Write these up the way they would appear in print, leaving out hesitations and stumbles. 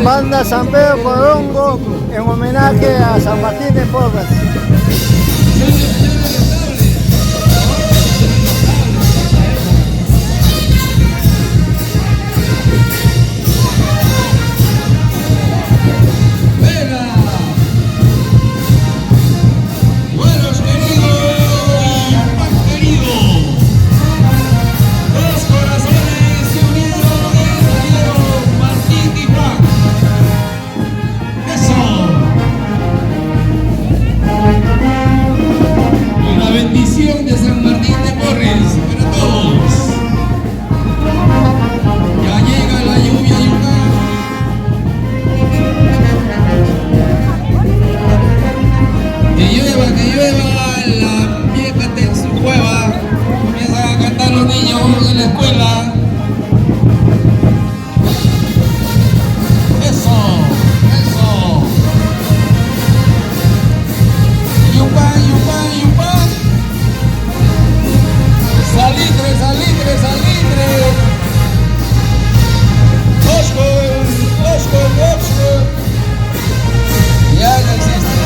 Banda San Pedro Corongo en homenaje a San Martín de Porres. De San Martín de Porres para todos. Ya llega la lluvia Yucán. Que llueva, la piétate en su cueva. Comienzan a cantar los niños en la escuela. Eso. Yucán. Salitre. Osco. Ya no existe.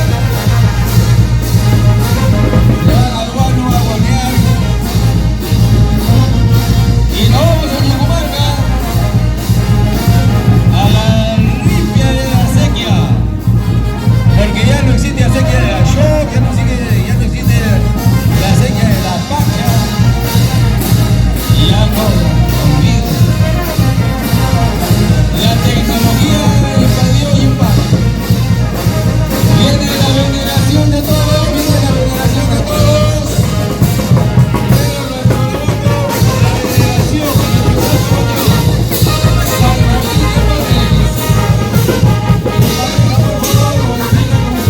Ya al baño a bañar. Y nos vamos a Yucumarca a la ripia de la acequia. Porque ya no existe acequia de la shock, ya no existe la acequia de la pacha. Ya no olvido. La tecnología invadió Yucán. Viene la veneración de todos. Pero nuestro devoto, la veneración San Martín de Porres. Por favor, modifica con usted.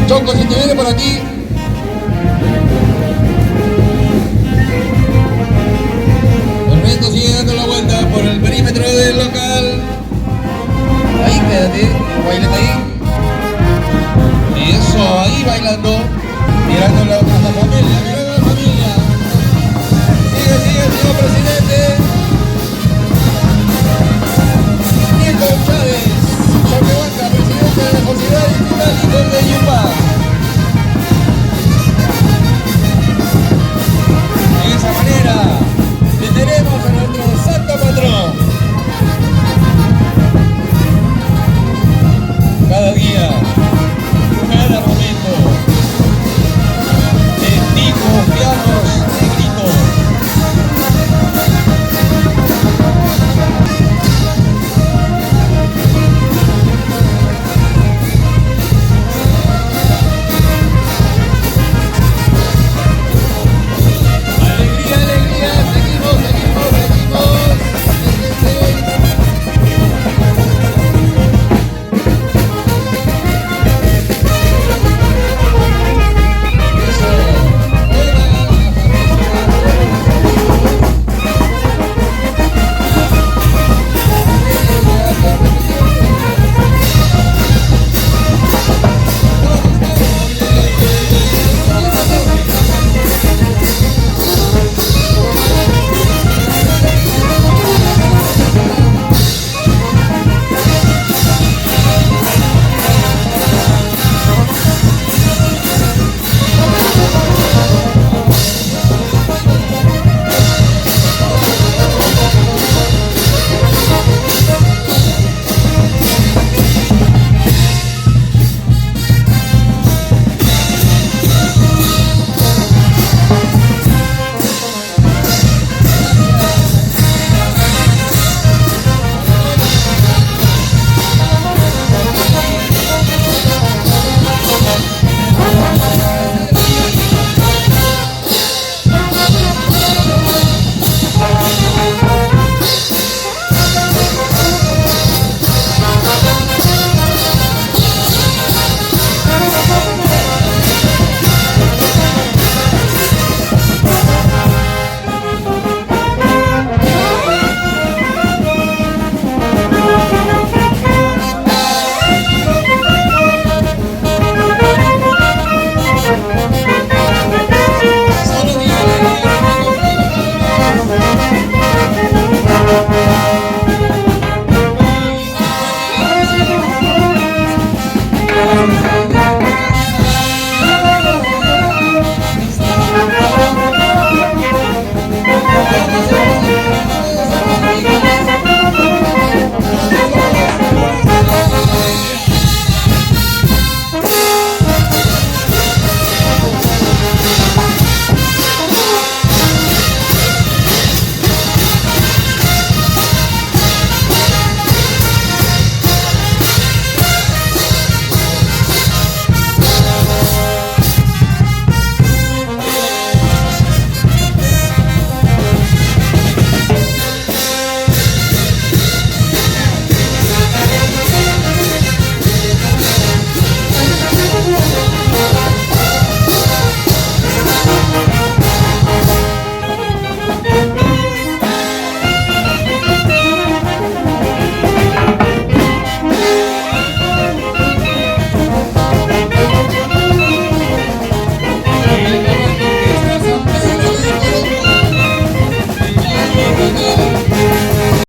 Choco, si te viene por aquí. Perfecto, sigue dando la vuelta por el perímetro del local. Ahí quédate, bailate ahí. Y eso, ahí bailando. Mirando a la familia, mirando a la familia. Sigue, señor presidente. Nieto Chávez, Choquehuanca, presidente de la Sociedad Digital y de Yucán.